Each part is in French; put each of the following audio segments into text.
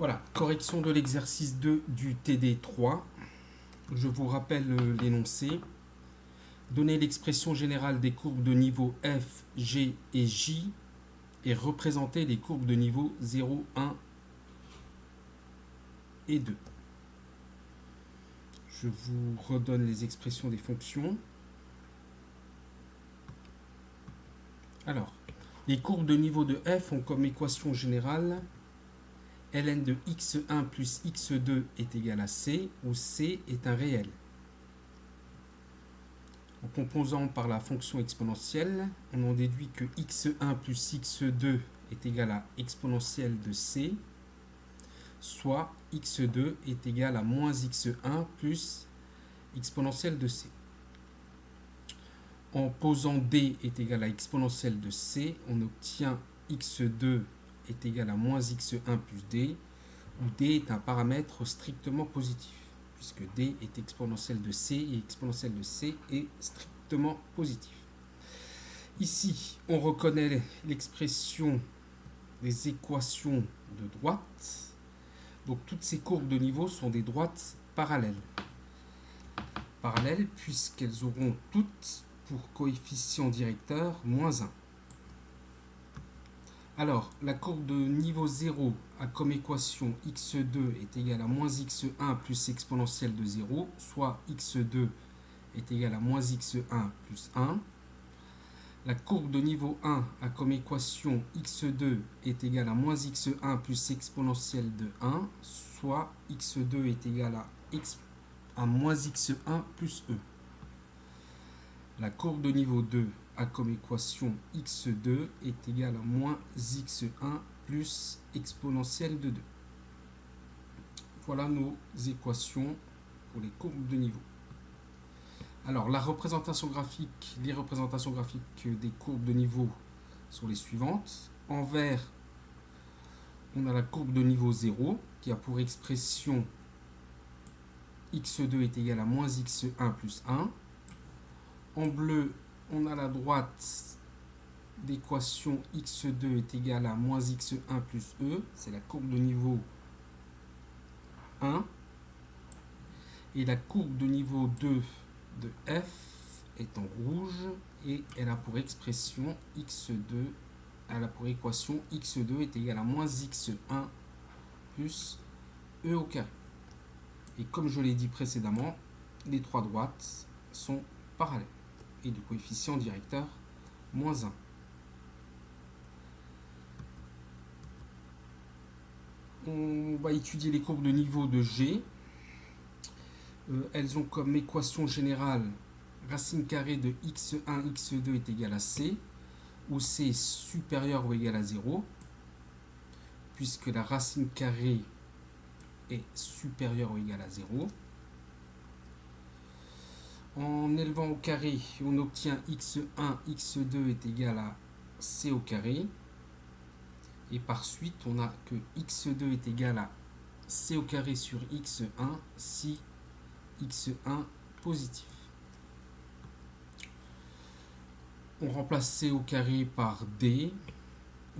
Voilà, correction de l'exercice 2 du TD3. Je vous rappelle l'énoncé. Donner l'expression générale des courbes de niveau F, G et J et représenter les courbes de niveau 0, 1 et 2. Je vous redonne les expressions des fonctions. Alors, les courbes de niveau de F ont comme équation générale ln de x1 plus x2 est égal à c, où c est un réel. En composant par la fonction exponentielle, on en déduit que x1 plus x2 est égal à exponentielle de c, soit x2 est égal à moins x1 plus exponentielle de c. En posant d est égal à exponentielle de c, on obtient x2 est égal à moins x1 plus d, où d est un paramètre strictement positif, puisque d est exponentielle de c et exponentielle de c est strictement positif. Ici, on reconnaît l'expression des équations de droite. Donc toutes ces courbes de niveau sont des droites parallèles. Parallèles puisqu'elles auront toutes pour coefficient directeur moins 1. Alors, la courbe de niveau 0 a comme équation x2 est égal à moins x1 plus exponentielle de 0, soit x2 est égal à moins x1 plus 1. La courbe de niveau 1 a comme équation x2 est égal à moins x1 plus exponentielle de 1, soit x2 est égal à moins x1 plus e. La courbe de niveau 2 a comme équation x2 est égal à moins x1 plus exponentielle de 2. Voilà nos équations pour les courbes de niveau. Alors, les représentations graphiques des courbes de niveau sont les suivantes. En vert, on a la courbe de niveau 0 qui a pour expression x2 est égal à moins x1 plus 1. En bleu, on a la droite d'équation x2 est égal à moins x1 plus e. C'est la courbe de niveau 1. Et la courbe de niveau 2 de f est en rouge et elle a pour expression x2, elle a pour équation x2 est égal à moins x1 plus e au carré. Et comme je l'ai dit précédemment, les trois droites sont parallèles et de coefficient directeur moins 1. On va étudier les courbes de niveau de G. Elles ont comme équation générale racine carrée de x1, x2 est égal à c, où c est supérieur ou égal à 0, puisque la racine carrée est supérieure ou égale à 0. En élevant au carré, on obtient x1, x2 est égal à c au carré. Et par suite, on a que x2 est égal à c au carré sur x1 si x1 positif. On remplace c au carré par d,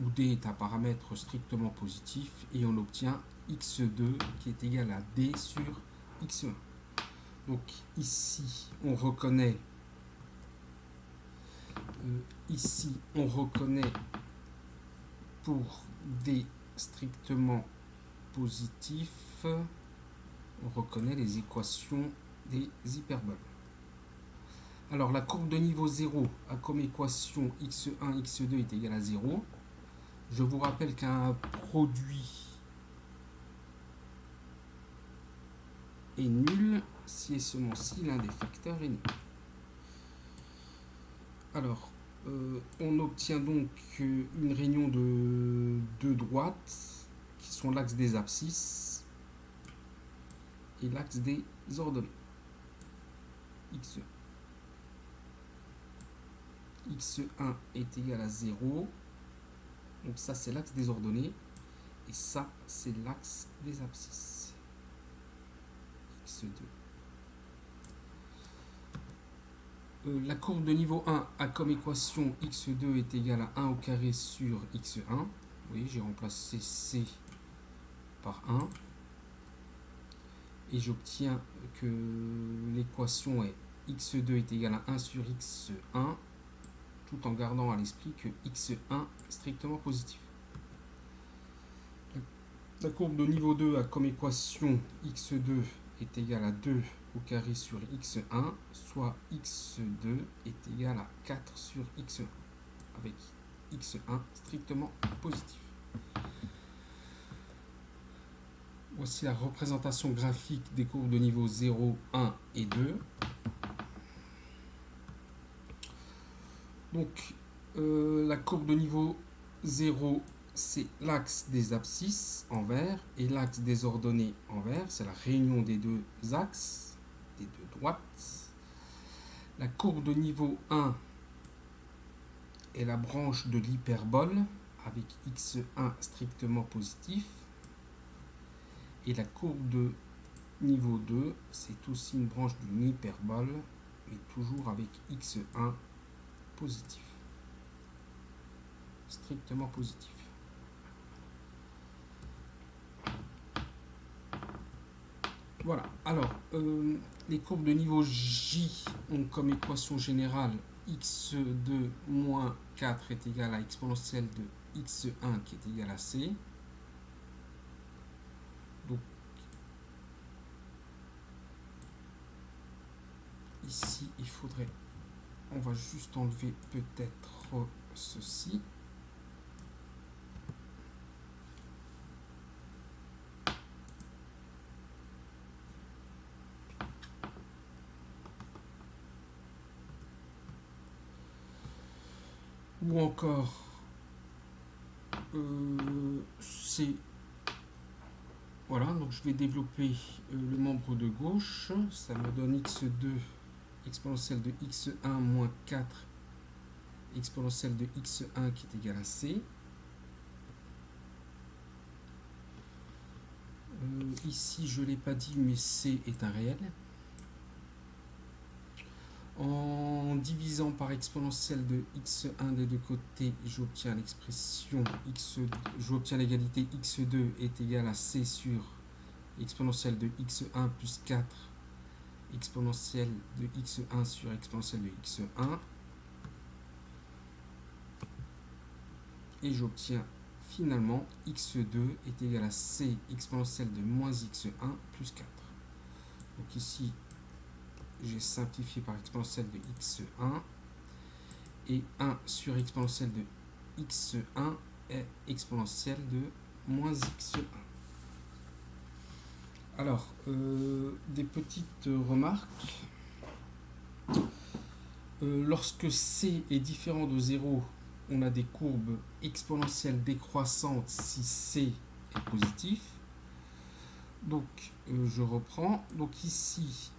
où d est un paramètre strictement positif, et on obtient x2 qui est égal à d sur x1. Donc ici, on reconnaît pour d strictement positif, on reconnaît les équations des hyperboles. Alors la courbe de niveau 0 a comme équation x1, x2 est égal à 0. Je vous rappelle qu'un produit est nul si et seulement si l'un des facteurs est nul. Alors, on obtient donc une réunion de deux droites qui sont l'axe des abscisses et l'axe des ordonnées. x1 est égal à 0. Donc ça, c'est l'axe des ordonnées. Et ça, c'est l'axe des abscisses. x2. La courbe de niveau 1 a comme équation x2 est égal à 1 au carré sur x1. Oui, j'ai remplacé c par 1. Et j'obtiens que l'équation est x2 est égal à 1 sur x1, tout en gardant à l'esprit que x1 est strictement positif. La courbe de niveau 2 a comme équation x2 est égal à 2 au carré sur x1, soit x2 est égal à 4 sur x1, avec x1 strictement positif. Voici la représentation graphique des courbes de niveau 0, 1 et 2. Donc, la courbe de niveau 0, c'est l'axe des abscisses en vert et l'axe des ordonnées en vert. C'est la réunion des deux axes, des deux droites. La courbe de niveau 1 est la branche de l'hyperbole avec x1 strictement positif. Et la courbe de niveau 2, c'est aussi une branche d'une hyperbole, mais toujours avec x1 positif. Strictement positif. Voilà. Alors, les courbes de niveau J ont comme équation générale x2 moins 4 est égal à exponentielle de x1 qui est égal à c. Donc, ici, il faudrait... On va juste enlever peut-être ceci. Ou encore, c'est... Voilà, donc je vais développer le membre de gauche. Ça me donne x2 exponentielle de x1 moins 4 exponentielle de x1 qui est égal à c. Ici, je ne l'ai pas dit, mais c est un réel. En divisant par exponentielle de x1 des deux côtés, j'obtiens l'expression j'obtiens l'égalité x2 est égal à c sur exponentielle de x1 plus 4 exponentielle de x1 sur exponentielle de x1. Et j'obtiens finalement x2 est égal à c exponentielle de moins x1 plus 4. Donc ici, j'ai simplifié par exponentielle de x1 et 1 sur exponentielle de x1 est exponentielle de moins x1. Alors, des petites remarques. Lorsque c est différent de 0, on a des courbes exponentielles décroissantes si c est positif. Donc, je reprends. Donc ici,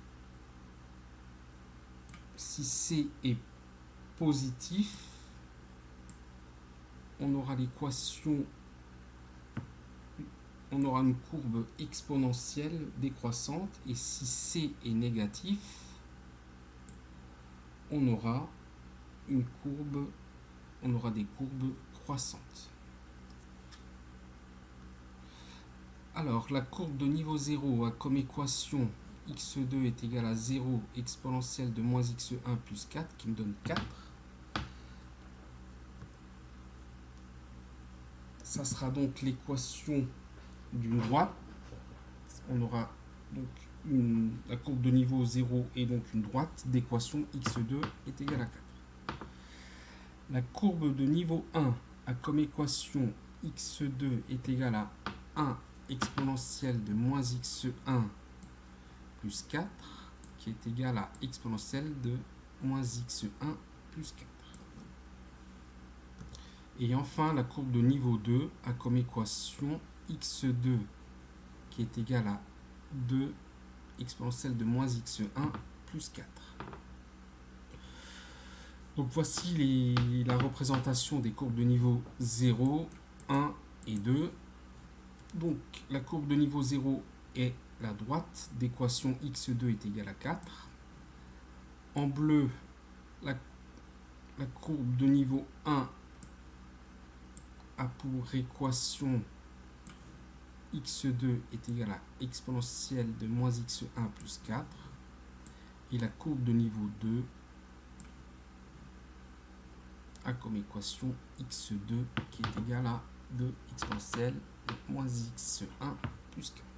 si c est positif, on aura l'équation, on aura une courbe exponentielle décroissante, et si c est négatif, on aura des courbes croissantes. Alors, la courbe de niveau 0 a comme équation x2 est égal à 0 exponentielle de moins x1 plus 4 qui me donne 4. Ça sera donc l'équation d'une droite. On aura donc la courbe de niveau 0 est donc une droite d'équation x2 est égal à 4. La courbe de niveau 1 a comme équation x2 est égal à 1 exponentielle de moins x1 plus 4 qui est égal à exponentielle de moins x1 plus 4. Et enfin, la courbe de niveau 2 a comme équation x2 qui est égal à 2 exponentielle de moins x1 plus 4. Donc voici la représentation des courbes de niveau 0, 1 et 2. Donc la courbe de niveau 0 est la droite d'équation x2 est égal à 4. En bleu, la courbe de niveau 1 a pour équation x2 est égal à exponentielle de moins x1 plus 4. Et la courbe de niveau 2 a comme équation x2 qui est égal à 2 exponentielle de moins x1 plus 4.